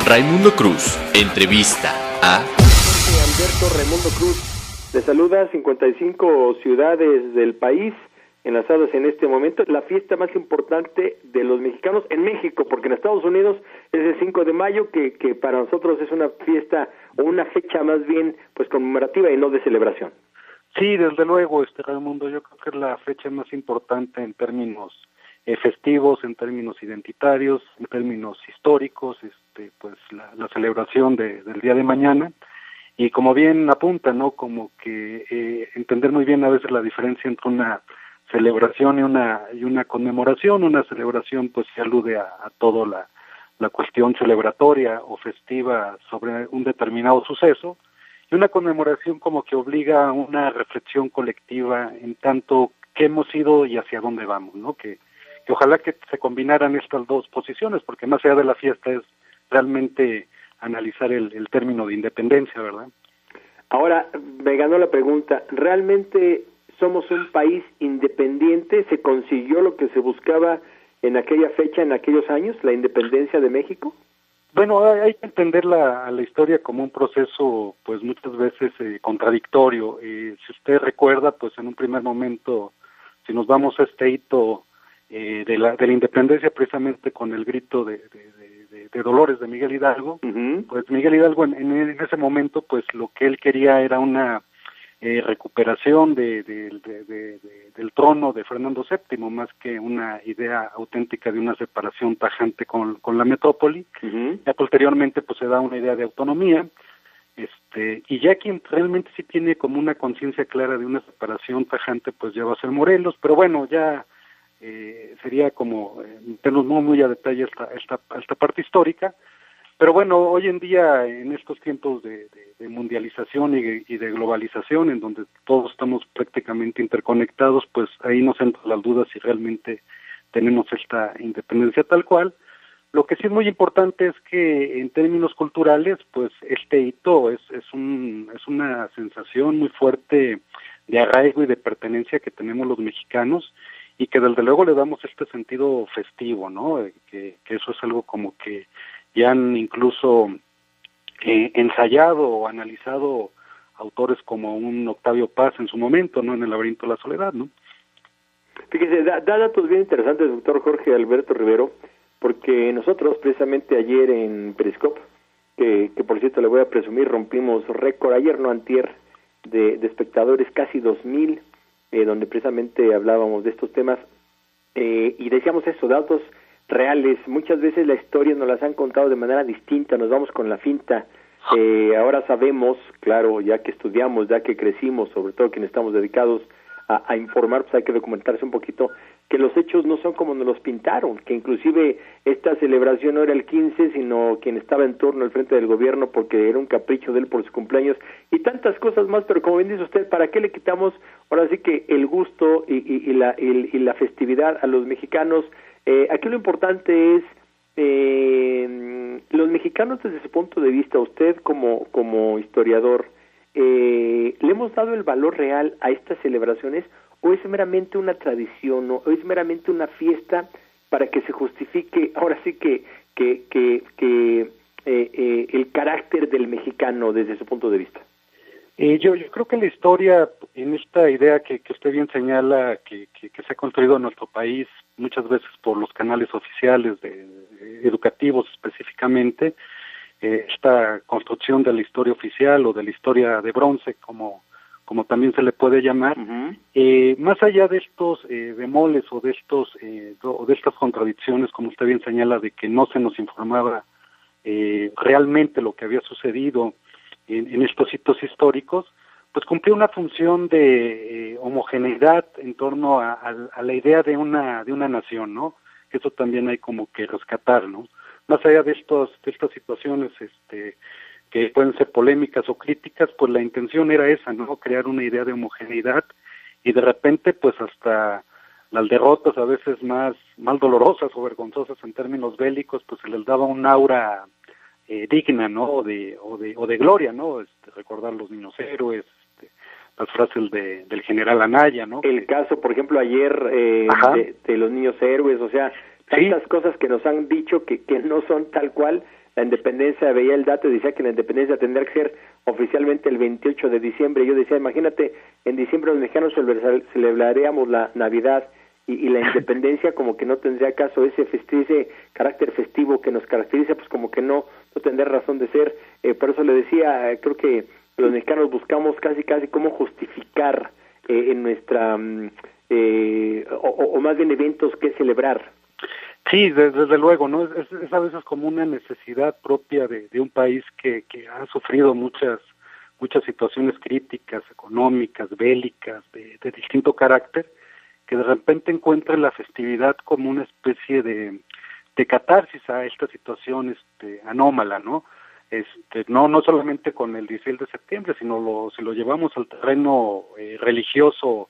Raimundo Cruz, entrevista a... Alberto Raimundo Cruz, le saluda 55 ciudades del país enlazadas en este momento. La fiesta más importante de los mexicanos en México, porque en Estados Unidos es el 5 de mayo, que para nosotros es una fiesta o una fecha más bien pues conmemorativa y no de celebración. Sí, desde luego, Raimundo, yo creo que es la fecha más importante en términos festivos, en términos identitarios, en términos históricos, pues la celebración del día de mañana. Y como bien apunta, ¿no? Como que entender muy bien a veces la diferencia entre una celebración y una conmemoración. Una celebración pues se alude a toda la cuestión celebratoria o festiva sobre un determinado suceso, y una conmemoración como que obliga a una reflexión colectiva en tanto qué hemos sido y hacia dónde vamos, ¿no? Que ojalá que se combinaran estas dos posiciones, porque más allá de la fiesta es realmente analizar el término de independencia, ¿verdad? Ahora, me ganó la pregunta, ¿realmente somos un país independiente? ¿Se consiguió lo que se buscaba en aquella fecha, en aquellos años, la independencia de México? Bueno, hay que entender la historia como un proceso, pues muchas veces contradictorio. Si usted recuerda, pues en un primer momento, si nos vamos a este hito de la independencia, precisamente con el grito de Dolores de Miguel Hidalgo, pues Miguel Hidalgo en ese momento, pues lo que él quería era una recuperación del trono de Fernando VII, más que una idea auténtica de una separación tajante con la metrópoli. Ya posteriormente pues se da una idea de autonomía, y ya quien realmente sí tiene como una conciencia clara de una separación tajante, pues ya va a ser Morelos, pero bueno, ya sería como meternos muy a detalle esta parte histórica. Pero bueno, hoy en día, en estos tiempos de mundialización y de globalización, en donde todos estamos prácticamente interconectados, pues ahí nos entran las dudas si realmente tenemos esta independencia tal cual. Lo que sí es muy importante es que en términos culturales, pues este hito es una sensación muy fuerte de arraigo y de pertenencia que tenemos los mexicanos, y que desde luego le damos este sentido festivo, ¿no? Que eso es algo como que ya han incluso ensayado o analizado autores como un Octavio Paz en su momento, ¿no? En El laberinto de la soledad, ¿no? Fíjese, da datos bien interesantes, doctor Jorge Alberto Rivero, porque nosotros precisamente ayer en Periscope, que por cierto le voy a presumir, rompimos récord, ayer no antier, de espectadores, casi 2,000, donde precisamente hablábamos de estos temas, y decíamos eso, datos reales. Muchas veces la historia nos las han contado de manera distinta, nos vamos con la finta. Ahora sabemos, claro, ya que estudiamos, ya que crecimos, sobre todo quienes estamos dedicados a informar, pues hay que documentarse un poquito, que los hechos no son como nos los pintaron, que inclusive esta celebración no era el 15, sino quien estaba en turno al frente del gobierno porque era un capricho de él por su cumpleaños, y tantas cosas más. Pero como bien dice usted, ¿para qué le quitamos ahora sí que el gusto y la festividad a los mexicanos? Aquí lo importante es los mexicanos desde su punto de vista. Usted como historiador, ¿le hemos dado el valor real a estas celebraciones, o es meramente una tradición, o es meramente una fiesta para que se justifique ahora sí que el carácter del mexicano desde su punto de vista? Yo creo que la historia, en esta idea que usted bien señala, que se ha construido en nuestro país muchas veces por los canales oficiales educativos específicamente, esta construcción de la historia oficial o de la historia de bronce, como también se le puede llamar, más allá de estos bemoles o de estas contradicciones, como usted bien señala, de que no se nos informaba realmente lo que había sucedido en estos hitos históricos, pues cumplió una función de homogeneidad en torno a la idea de una nación, ¿no? Eso también hay como que rescatar, ¿no? Más allá de estas situaciones que pueden ser polémicas o críticas, pues la intención era esa, ¿no? Crear una idea de homogeneidad, y de repente pues hasta las derrotas a veces más dolorosas o vergonzosas en términos bélicos, pues se les daba un aura digna, ¿no? O de gloria, ¿no? Recordar los niños héroes, las frases del general Anaya, ¿no? El caso, por ejemplo, ayer de los niños héroes, o sea, tantas cosas que nos han dicho que no son tal cual, la independencia, veía el dato y decía que la independencia tendría que ser oficialmente el 28 de diciembre. Yo decía, imagínate, en diciembre los mexicanos celebraríamos la Navidad y la independencia como que no tendría caso, ese carácter festivo que nos caracteriza, pues como que no tendría razón de ser. Por eso le decía, creo que los mexicanos buscamos casi cómo justificar en nuestra, o más bien eventos que celebrar. Sí, desde luego, ¿no? Es a veces como una necesidad propia de un país que ha sufrido muchas situaciones críticas, económicas, bélicas, de distinto carácter, que de repente encuentra la festividad como una especie de catarsis a esta situación anómala, ¿no? No solamente con el 16 de septiembre, sino si lo llevamos al terreno religioso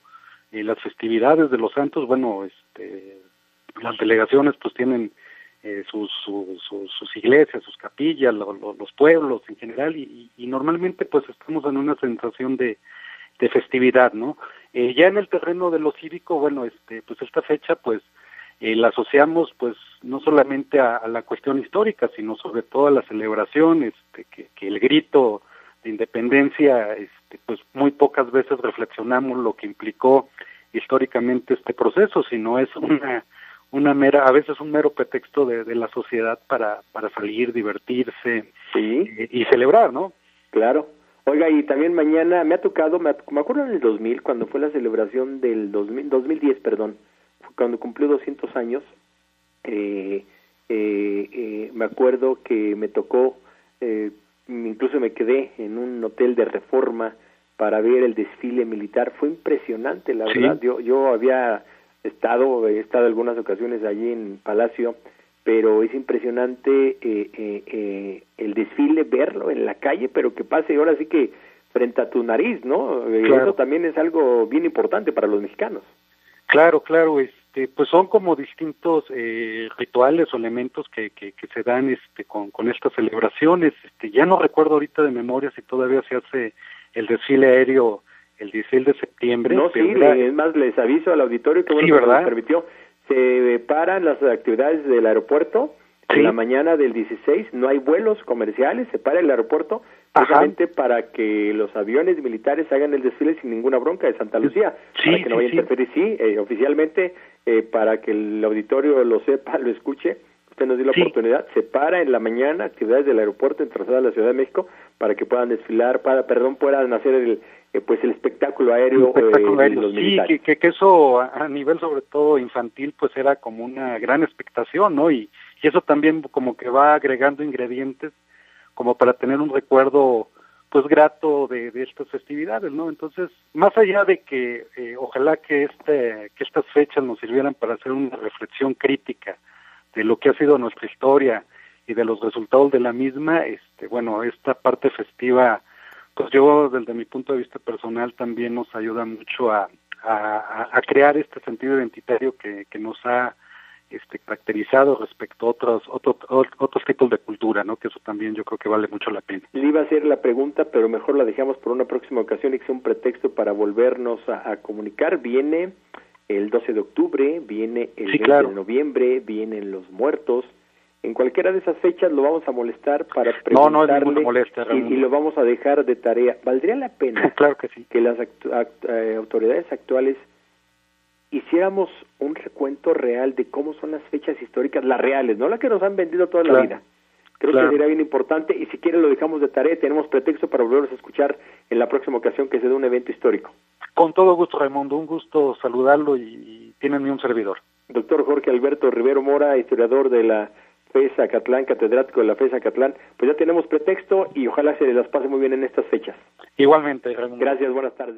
y las festividades de los santos, bueno, las delegaciones pues tienen sus iglesias, sus capillas, los pueblos en general, y normalmente pues estamos en una sensación de festividad, ¿no? Ya en el terreno de lo cívico, bueno, pues esta fecha pues la asociamos pues no solamente a la cuestión histórica, sino sobre todo a la celebración, que el grito de independencia, pues muy pocas veces reflexionamos lo que implicó históricamente este proceso, sino es a veces un mero pretexto de la sociedad para salir, divertirse, sí, y celebrar, ¿no? Claro. Oiga, y también mañana me acuerdo en el 2000, cuando fue la celebración del 2010, cuando cumplió 200 años, me acuerdo que me tocó, incluso me quedé en un hotel de Reforma para ver el desfile militar. Fue impresionante, la verdad. Yo había he estado algunas ocasiones allí en Palacio, pero es impresionante el desfile, verlo en la calle, pero que pase ahora sí que frente a tu nariz, ¿no? Claro. Eso también es algo bien importante para los mexicanos. Claro, pues son como distintos rituales o elementos que se dan con estas celebraciones. Ya no recuerdo ahorita de memoria si todavía se hace el desfile aéreo el 16 de septiembre. No, sí, es más, les aviso al auditorio que bueno, sí, que nos permitió. Se paran las actividades del aeropuerto en la mañana del 16, no hay vuelos comerciales, se para el aeropuerto precisamente para que los aviones militares hagan el desfile sin ninguna bronca de Santa Lucía, para que no vaya a interferir. Oficialmente, para que el auditorio lo sepa, lo escuche, usted nos dio la oportunidad, se para en la mañana actividades del aeropuerto en trazada a la Ciudad de México para que puedan desfilar, puedan hacer el espectáculo aéreo, los militares. Sí, que eso a nivel sobre todo infantil pues era como una gran expectación, ¿no? Y eso también como que va agregando ingredientes como para tener un recuerdo pues grato de estas festividades, ¿no? Entonces, más allá de que ojalá que estas fechas nos sirvieran para hacer una reflexión crítica de lo que ha sido nuestra historia y de los resultados de la misma, bueno, esta parte festiva, pues yo desde mi punto de vista personal también nos ayuda mucho a crear este sentido identitario que nos ha caracterizado respecto a otros tipos de cultura, ¿no? Que eso también yo creo que vale mucho la pena. Le iba a hacer la pregunta, pero mejor la dejamos por una próxima ocasión y que sea un pretexto para volvernos a comunicar. Viene el 12 de octubre, viene el 20 de noviembre, vienen los muertos. En cualquiera de esas fechas lo vamos a molestar para preguntarle. No es ninguna molestia, y lo vamos a dejar de tarea. ¿Valdría la pena claro que sí, que las autoridades actuales hiciéramos un recuento real de cómo son las fechas históricas, las reales, no las que nos han vendido toda la vida? Creo que sería bien importante, y si quiere lo dejamos de tarea. Tenemos pretexto para volvernos a escuchar en la próxima ocasión que se dé un evento histórico. Con todo gusto, Raimundo, un gusto saludarlo y tienen un servidor. Doctor Jorge Alberto Rivero Mora, historiador de la FES Acatlán, catedrático de la FES Acatlán, pues ya tenemos pretexto y ojalá se las pase muy bien en estas fechas. Igualmente, Raimundo. Gracias, buenas tardes.